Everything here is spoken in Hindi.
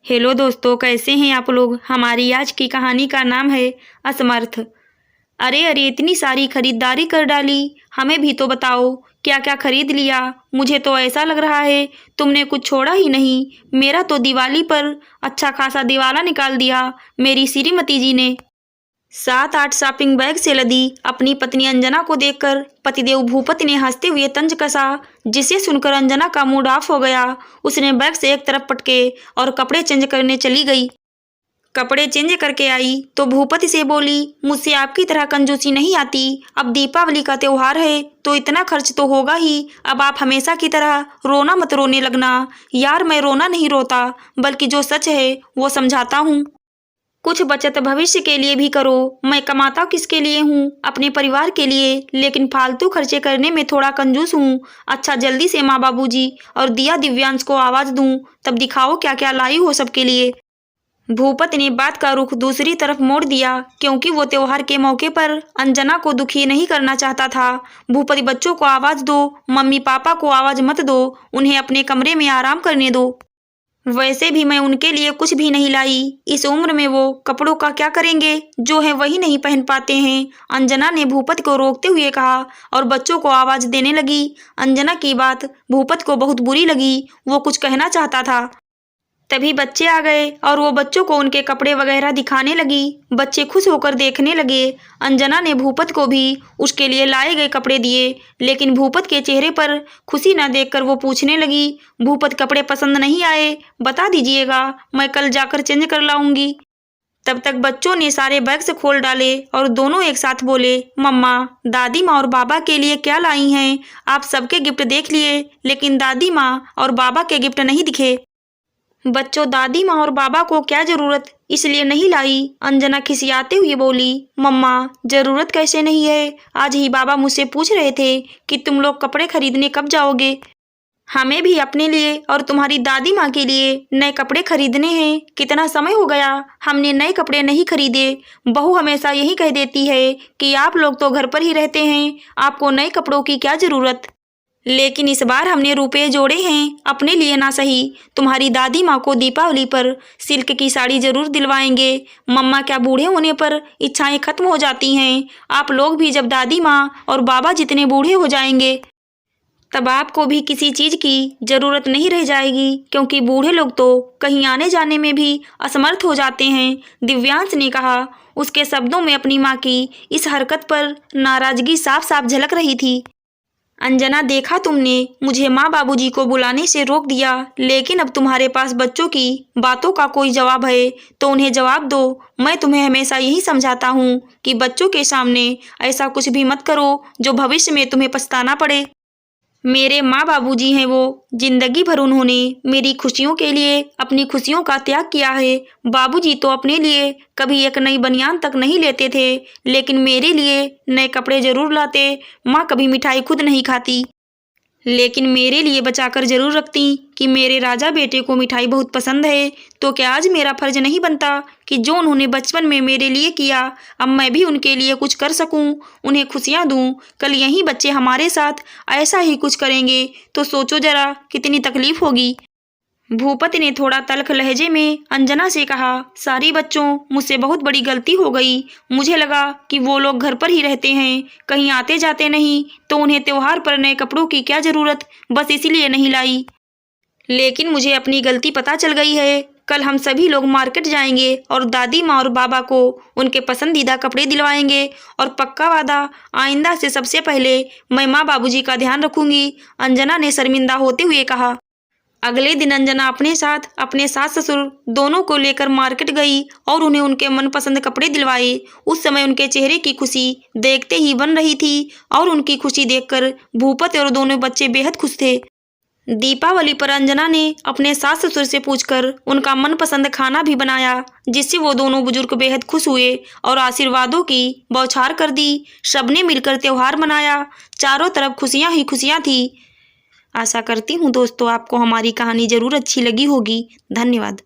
हेलो दोस्तों, कैसे हैं आप लोग। हमारी आज की कहानी का नाम है असमर्थ। अरे अरे, इतनी सारी खरीदारी कर डाली, हमें भी तो बताओ क्या क्या खरीद लिया। मुझे तो ऐसा लग रहा है तुमने कुछ छोड़ा ही नहीं। मेरा तो दिवाली पर अच्छा खासा दिवाला निकाल दिया मेरी श्रीमती जी ने। 7-8 शॉपिंग बैग से लदी अपनी पत्नी अंजना को देखकर पतिदेव भूपति ने हंसते हुए तंज कसा, जिसे सुनकर अंजना का मूड ऑफ हो गया। उसने बैग से एक तरफ पटके और कपड़े चेंज करने चली गई। कपड़े चेंज करके आई तो भूपति से बोली, मुझसे आपकी तरह कंजूसी नहीं आती। अब दीपावली का त्योहार है तो इतना खर्च तो होगा ही। अब आप हमेशा की तरह रोना मत रोने लगना। यार, मैं रोना नहीं रोता, बल्कि जो सच है वो समझाता हूँ। कुछ बचत भविष्य के लिए भी करो। मैं कमाता किसके लिए हूँ? अपने परिवार के लिए, लेकिन फालतू खर्चे करने में थोड़ा कंजूस हूँ। अच्छा, जल्दी से माँ बाबूजी और दिया दिव्यांश को आवाज दूँ, तब दिखाओ क्या क्या लाई हो सबके लिए। भूपति ने बात का रुख दूसरी तरफ मोड़ दिया, क्योंकि वो त्योहार के मौके पर अंजना को दुखी नहीं करना चाहता था। भूपति, बच्चों को आवाज दो, मम्मी पापा को आवाज मत दो, उन्हें अपने कमरे में आराम करने दो। वैसे भी मैं उनके लिए कुछ भी नहीं लाई। इस उम्र में वो कपड़ों का क्या करेंगे, जो है वही नहीं पहन पाते हैं। अंजना ने भूपति को रोकते हुए कहा और बच्चों को आवाज देने लगी। अंजना की बात भूपति को बहुत बुरी लगी। वो कुछ कहना चाहता था, तभी बच्चे आ गए और वो बच्चों को उनके कपड़े वगैरह दिखाने लगी। बच्चे खुश होकर देखने लगे। अंजना ने भूपति को भी उसके लिए लाए गए कपड़े दिए, लेकिन भूपति के चेहरे पर खुशी न देखकर वो पूछने लगी, भूपति कपड़े पसंद नहीं आए? बता दीजिएगा, मैं कल जाकर चेंज कर लाऊंगी। तब तक बच्चों ने सारे बैग्स खोल डाले और दोनों एक साथ बोले, मम्मा, दादी माँ और बाबा के लिए क्या लाई हैं? आप सबके गिफ्ट देख लिए, लेकिन दादी माँ और बाबा के गिफ्ट नहीं दिखे। बच्चों, दादी माँ और बाबा को क्या जरूरत, इसलिए नहीं लाई। अंजना खिसियाते हुए बोली, मम्मा, जरूरत कैसे नहीं है? आज ही बाबा मुझसे पूछ रहे थे कि तुम लोग कपड़े खरीदने कब जाओगे। हमें भी अपने लिए और तुम्हारी दादी माँ के लिए नए कपड़े खरीदने हैं। कितना समय हो गया हमने नए कपड़े नहीं खरीदे। बहू हमेशा यही कह देती है कि आप लोग तो घर पर ही रहते हैं, आपको नए कपड़ों की क्या जरूरत। लेकिन इस बार हमने रुपए जोड़े हैं, अपने लिए ना सही, तुम्हारी दादी माँ को दीपावली पर सिल्क की साड़ी जरूर दिलवाएंगे। मम्मा, क्या बूढ़े होने पर इच्छाएं खत्म हो जाती हैं? आप लोग भी जब दादी माँ और बाबा जितने बूढ़े हो जाएंगे, तब आपको भी किसी चीज की जरूरत नहीं रह जाएगी, क्योंकि बूढ़े लोग तो कहीं आने जाने में भी असमर्थ हो जाते हैं। दिव्यांश ने कहा। उसके शब्दों में अपनी माँ की इस हरकत पर नाराजगी साफ साफ झलक रही थी। अंजना, देखा तुमने, मुझे माँ बाबूजी को बुलाने से रोक दिया, लेकिन अब तुम्हारे पास बच्चों की बातों का कोई जवाब है तो उन्हें जवाब दो। मैं तुम्हें हमेशा यही समझाता हूँ कि बच्चों के सामने ऐसा कुछ भी मत करो जो भविष्य में तुम्हें पछताना पड़े। मेरे माँ बाबूजी हैं वो, जिंदगी भर उन्होंने मेरी खुशियों के लिए अपनी खुशियों का त्याग किया है। बाबूजी तो अपने लिए कभी एक नई बनियान तक नहीं लेते थे, लेकिन मेरे लिए नए कपड़े जरूर लाते। माँ कभी मिठाई खुद नहीं खाती, लेकिन मेरे लिए बचाकर जरूर रखती कि मेरे राजा बेटे को मिठाई बहुत पसंद है। तो क्या आज मेरा फर्ज नहीं बनता कि जो उन्होंने बचपन में मेरे लिए किया, अब मैं भी उनके लिए कुछ कर सकूं, उन्हें खुशियां दूं। कल यही बच्चे हमारे साथ ऐसा ही कुछ करेंगे तो सोचो जरा कितनी तकलीफ होगी। भूपति ने थोड़ा तल्ख लहजे में अंजना से कहा, सारी बच्चों, मुझसे बहुत बड़ी गलती हो गई। मुझे लगा कि वो लोग घर पर ही रहते हैं, कहीं आते जाते नहीं, तो उन्हें त्योहार पर नए कपड़ों की क्या जरूरत, बस इसीलिए नहीं लाई। लेकिन मुझे अपनी गलती पता चल गई है। कल हम सभी लोग मार्केट जाएंगे और दादी माँ और बाबा को उनके पसंदीदा कपड़े दिलवाएंगे, और पक्का वादा, आइंदा से सबसे पहले मैं माँ बाबूजी का ध्यान रखूंगी। अंजना ने शर्मिंदा होते हुए कहा। अगले दिन अंजना अपने साथ अपने सास ससुर दोनों को लेकर मार्केट गई और उन्हें उनके मनपसंद कपड़े दिलवाए। उस समय उनके चेहरे की खुशी देखते ही बन रही थी, और उनकी खुशी देखकर भूपति और दोनों बच्चे बेहद खुश थे। दीपावली पर अंजना ने अपने सास ससुर से पूछकर उनका मनपसंद खाना भी बनाया, जिससे वो दोनों बुजुर्ग बेहद खुश हुए और आशीर्वादों की बौछार कर दी। सबने मिलकर त्योहार मनाया। चारों तरफ खुशियां ही खुशियां थी। आशा करती हूँ दोस्तों आपको हमारी कहानी जरूर अच्छी लगी होगी। धन्यवाद।